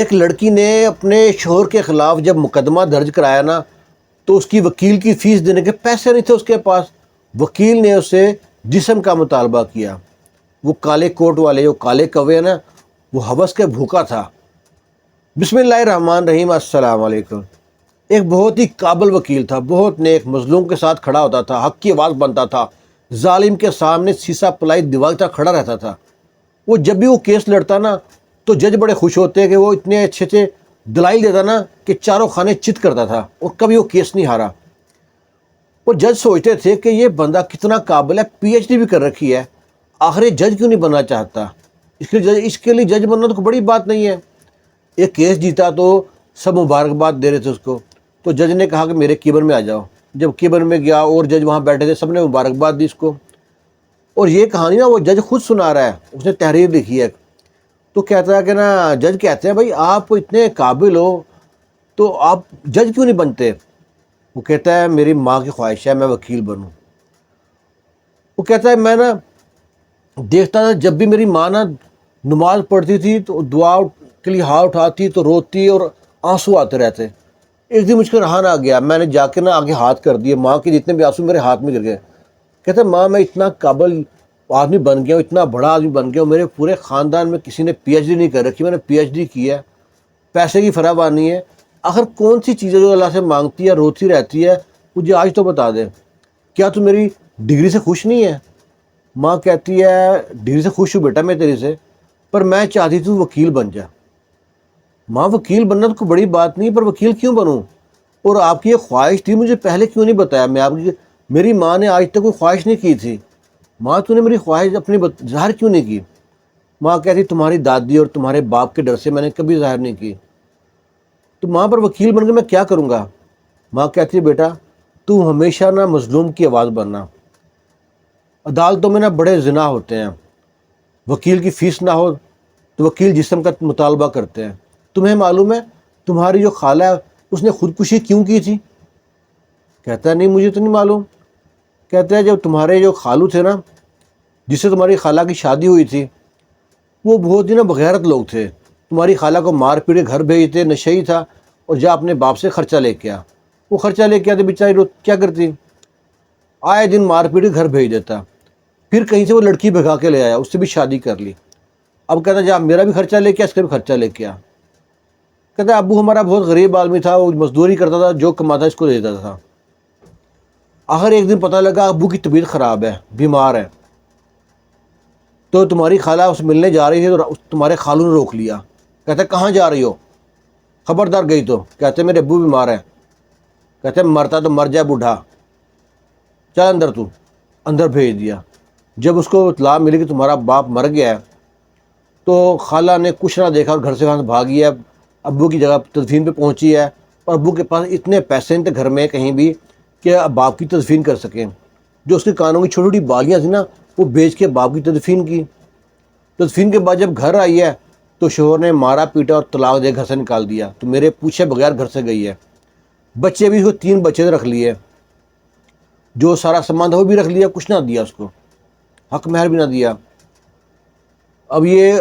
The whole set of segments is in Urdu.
ایک لڑکی نے اپنے شوہر کے خلاف جب مقدمہ درج کرایا نا، تو اس کی وکیل کی فیس دینے کے پیسے نہیں تھے اس کے پاس۔ وکیل نے اسے جسم کا مطالبہ کیا۔ وہ کالے کوٹ والے جو کالے کوے ہیں نا، وہ ہوس کے بھوکا تھا۔ بسم اللہ الرحمن الرحیم، السلام علیکم۔ ایک بہت ہی قابل وکیل تھا، بہت نیک، مظلوم کے ساتھ کھڑا ہوتا تھا، حق کی آواز بنتا تھا، ظالم کے سامنے سیسا پلائی دیوار تک کھڑا رہتا تھا۔ وہ جب بھی وہ کیس لڑتا نا تو جج بڑے خوش ہوتے کہ وہ اتنے اچھے سے دلائل دیتا نا کہ چاروں خانے چت کرتا تھا، اور کبھی وہ کیس نہیں ہارا۔ وہ جج سوچتے تھے کہ یہ بندہ کتنا قابل ہے، پی ایچ ڈی بھی کر رکھی ہے، آخر یہ جج کیوں نہیں بننا چاہتا؟ اس کے لیے جج بننا تو کوئی بڑی بات نہیں ہے۔ ایک کیس جیتا تو سب مبارکباد دے رہے تھے اس کو، تو جج نے کہا کہ میرے کیبن میں آ جاؤ۔ جب کیبن میں گیا اور جج وہاں بیٹھے تھے، سب نے مبارکباد دی اس کو۔ اور یہ کہانی نا وہ جج خود سنا رہا ہے، اس نے تحریر لکھی ہے۔ تو کہتا ہے کہ نا، جج کہتے ہیں بھائی آپ اتنے قابل ہو تو آپ جج کیوں نہیں بنتے؟ وہ کہتا ہے میری ماں کی خواہش ہے میں وکیل بنوں۔ وہ کہتا ہے میں نا دیکھتا تھا جب بھی میری ماں نا نماز پڑھتی تھی تو دعا کے لیے ہاتھ اٹھاتی تو روتی اور آنسو آتے رہتے۔ ایک دن مجھ کو رہا نہ گیا، میں نے جا کے نا آگے ہاتھ کر دیے، ماں کے جتنے بھی آنسو میرے ہاتھ میں گر گئے۔ کہتا ہے ماں میں اتنا قابل آدمی بن گیا ہوں، اتنا بڑا آدمی بن گیا ہوں، میرے پورے خاندان میں کسی نے پی ایچ ڈی نہیں کر رکھی، میں نے پی ایچ ڈی کی ہے، پیسے کی فراوانی ہے، آخر کون سی چیزیں جو اللہ سے مانگتی ہے روتی رہتی ہے، مجھے آج تو بتا دے، کیا تو میری ڈگری سے خوش نہیں ہے؟ ماں کہتی ہے ڈگری سے خوش ہوں بیٹا میں تیری سے، پر میں چاہتی تھی وکیل بن جا۔ ماں وکیل بننا تو کوئی بڑی بات نہیں، پر وکیل کیوں بنوں؟ اور آپ کی یہ خواہش تھی مجھے پہلے کیوں نہیں بتایا؟ میں آپ کی میری ماں نے آج تک کوئی خواہش نہیں کی تھی، ماں تو نے میری خواہش اپنی ظاہر کیوں نہیں کی؟ ماں کہتی تمہاری دادی اور تمہارے باپ کے ڈر سے میں نے کبھی ظاہر نہیں کی۔ تو ماں پر وکیل بن کے میں کیا کروں گا؟ ماں کہتی ہے بیٹا تو ہمیشہ نا مظلوم کی آواز بننا۔ عدالتوں میں نا بڑے زنا ہوتے ہیں، وکیل کی فیس نہ ہو تو وکیل جسم کا مطالبہ کرتے ہیں۔ تمہیں معلوم ہے تمہاری جو خالہ ہے اس نے خودکشی کیوں کی تھی؟ کہتا ہے نہیں مجھے تو نہیں معلوم۔ کہتا ہے جب تمہارے جو خالو تھے نا، جس سے تمہاری خالہ کی شادی ہوئی تھی، وہ بہت ہی نا بغیرت لوگ تھے، تمہاری خالہ کو مار پیٹ کے گھر بھیجتے، نشئی تھا، اور جا اپنے باپ سے خرچہ لے کے آ۔ وہ خرچہ لے کے آتے بیچاری کیا کرتی؟ آئے دن مار پیٹ کے گھر بھیج دیتا۔ پھر کہیں سے وہ لڑکی بھگا کے لے آیا، اس سے بھی شادی کر لی۔ اب کہتا جا میرا بھی خرچہ لے کے اس کا بھی خرچہ لے کے آ۔ کہتا ہے ابو ہمارا بہت غریب آدمی تھا، وہ مزدوری کرتا تھا، جو کماتا اس کو دیتا تھا۔ آخر ایک دن پتہ لگا ابو کی طبیعت خراب ہے، بیمار ہے، تو تمہاری خالہ اس ملنے جا رہی تھی تو تمہارے خالو نے روک لیا۔ کہتے کہاں جا رہی ہو؟ خبردار گئی تو؟ کہتے میرے ابو بیمار ہے۔ کہتے مرتا تو مر جائے بوڑھا، چل اندر، تو اندر بھیج دیا۔ جب اس کو اطلاع ملی کہ تمہارا باپ مر گیا ہے تو خالہ نے کچھ نہ دیکھا اور گھر سے وہاں سے بھاگی ہے، ابو کی جگہ تدفین پہ پہنچی ہے، اور ابو کے پاس اتنے پیسے نہیں تھے گھر میں کہیں بھی کہ باپ کی تدفین کر سکیں۔ جو اس کے کانوں کی چھوٹی چھوٹی بالیاں تھیں نا، وہ بیچ کے باپ کی تدفین کی۔ تدفین کے بعد جب گھر آئی ہے تو شوہر نے مارا پیٹا اور طلاق دے گھر سے نکال دیا، تو میرے پوچھے بغیر گھر سے گئی ہے۔ بچے بھی، اس کو 3 بچے رکھ لیے، جو سارا سامان تھا وہ بھی رکھ لیا، کچھ نہ دیا اس کو، حق مہر بھی نہ دیا۔ اب یہ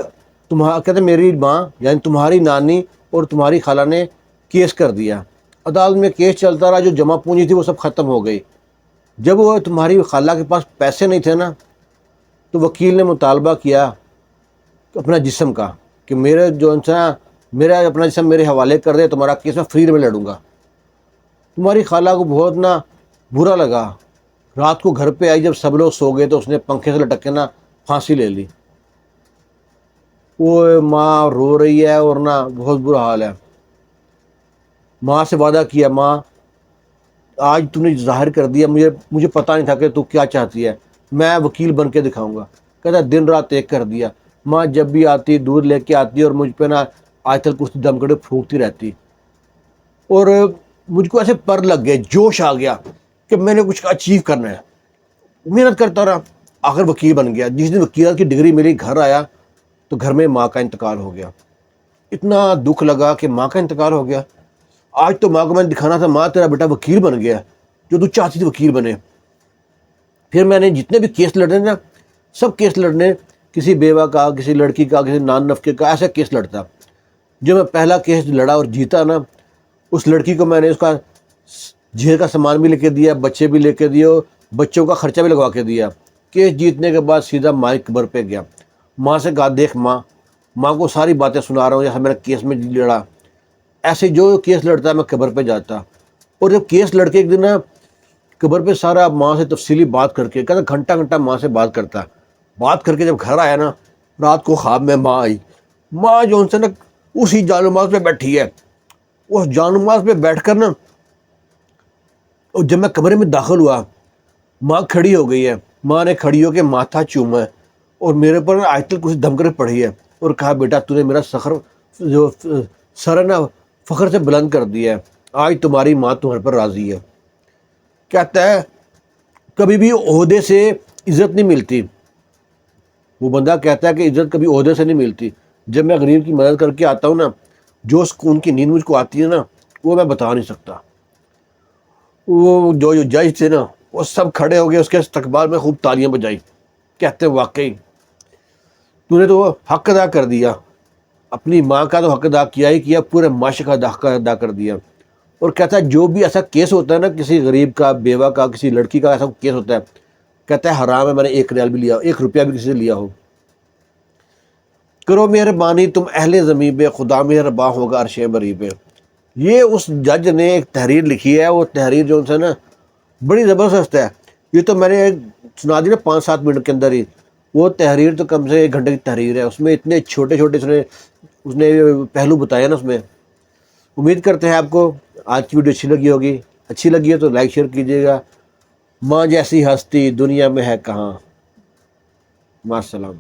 کہتے میری ماں یعنی تمہاری نانی اور تمہاری خالہ نے کیس کر دیا، عدالت میں کیس چلتا رہا، جو جمع پونجی تھی وہ سب ختم ہو گئی۔ جب وہ تمہاری خالہ کے پاس پیسے نہیں تھے نا، تو وکیل نے مطالبہ کیا اپنا جسم کا کہ میرے جو میرا اپنا جسم میرے حوالے کر دے، تمہارا کیس میں فری میں لڑوں گا۔ تمہاری خالہ کو بہت نا برا لگا، رات کو گھر پہ آئی، جب سب لوگ سو گئے تو اس نے پنکھے سے لٹک کے نا پھانسی لے لی۔ وہ ماں رو رہی ہے اور نا بہت برا حال ہے۔ ماں سے وعدہ کیا، ماں آج تو نے ظاہر کر دیا، مجھے پتہ نہیں تھا کہ تو کیا چاہتی ہے، میں وکیل بن کے دکھاؤں گا۔ کہتا دن رات ایک کر دیا۔ ماں جب بھی آتی دودھ لے کے آتی اور مجھ پہ نا آیت الکرسی دم کر کے پھونکتی رہتی، اور مجھ کو ایسے پر لگ گئے، جوش آ گیا کہ میں نے کچھ اچیو کرنا ہے۔ محنت کرتا رہا، آخر وکیل بن گیا۔ جس دن وکیلت کی ڈگری میری گھر آیا تو گھر میں ماں کا انتقال ہو گیا۔ اتنا دکھ لگا کہ ماں کا انتقال ہو گیا۔ آج تو ماں کو میں نے دکھانا تھا، ماں تیرا بیٹا وکیل بن گیا، جو تو چاہتی تھی وکیل بنے۔ پھر میں نے جتنے بھی کیس لڑنے نا، سب کیس لڑنے، کسی بیوہ کا، کسی لڑکی کا، کسی نان نفقے کا، ایسا کیس لڑتا۔ جب میں پہلا کیس لڑا اور جیتا نا، اس لڑکی کو میں نے اس کا جھیل کا سامان بھی لے کے دیا، بچے بھی لے کے دیے، بچوں کا خرچہ بھی لگوا کے دیا۔ کیس جیتنے کے بعد سیدھا ماں کی قبر پہ گیا، ماں سے کہا دیکھ ماں کو ساری باتیں سنا رہا ہوں، جیسے میں نے کیس میں لڑا، ایسے جو کیس لڑتا ہے میں قبر پہ جاتا۔ اور جب کیس لڑ کے ایک دن نا قبر پہ سارا ماں سے تفصیلی بات کر کے، کہتا گھنٹہ گھنٹہ ماں سے بات کرتا، بات کر کے جب گھر آیا نا، رات کو خواب میں ماں آئی، ماں جو ان سے نا اسی جان نماز پہ بیٹھی ہے، اس جان نماز پہ بیٹھ کر نا، اور جب میں کمرے میں داخل ہوا ماں کھڑی ہو گئی ہے، ماں نے کھڑی ہو کے ماتھا چوما ہے اور میرے پر آیت الکرسی دم کر پڑھی ہے اور کہا بیٹا تو نے میرا جو سر ہے نا فخر سے بلند کر دیا ہے، آج تمہاری ماں تمہارے پر راضی ہے۔ کہتا ہے کبھی بھی عہدے سے عزت نہیں ملتی، وہ بندہ کہتا ہے کہ عزت کبھی عہدے سے نہیں ملتی، جب میں غریب کی مدد کر کے آتا ہوں نا، جو سکون کی نیند مجھ کو آتی ہے نا وہ میں بتا نہیں سکتا۔ وہ جو جج تھے نا وہ سب کھڑے ہو گئے اس کے استقبال میں، خوب تالیاں بجائی، کہتے واقعی تو نے تو حق ادا کر دیا، اپنی ماں کا تو حق ادا کیا ہی کیا، پورے معاشرے کا حق ادا کر دیا۔ اور کہتا ہے جو بھی ایسا کیس ہوتا ہے نا، کسی غریب کا، بیوہ کا، کسی لڑکی کا ایسا کیس ہوتا ہے، کہتا ہے حرام ہے میں نے 1 ریال بھی لیا، 1 روپیہ بھی کسی سے لیا ہو۔ کرو مہربانی تم اہل زمین پہ، خدا مہرباں ہوگا عرش بری پہ۔ یہ اس جج نے ایک تحریر لکھی ہے، وہ تحریر جو ان سے نا بڑی زبردست ہے، یہ تو میں نے سنا دی نا 5-7 منٹ کے اندر ہی، وہ تحریر تو کم سے 1 گھنٹے کی تحریر ہے، اس میں اتنے چھوٹے چھوٹے اس نے پہلو بتایا نا اس میں۔ امید کرتے ہیں آپ کو آج کی ویڈیو اچھی لگی ہوگی، اچھی لگی ہے تو لائک شیئر کیجیے گا۔ ماں جیسی ہستی دنیا میں ہے کہاں۔ مع السلام۔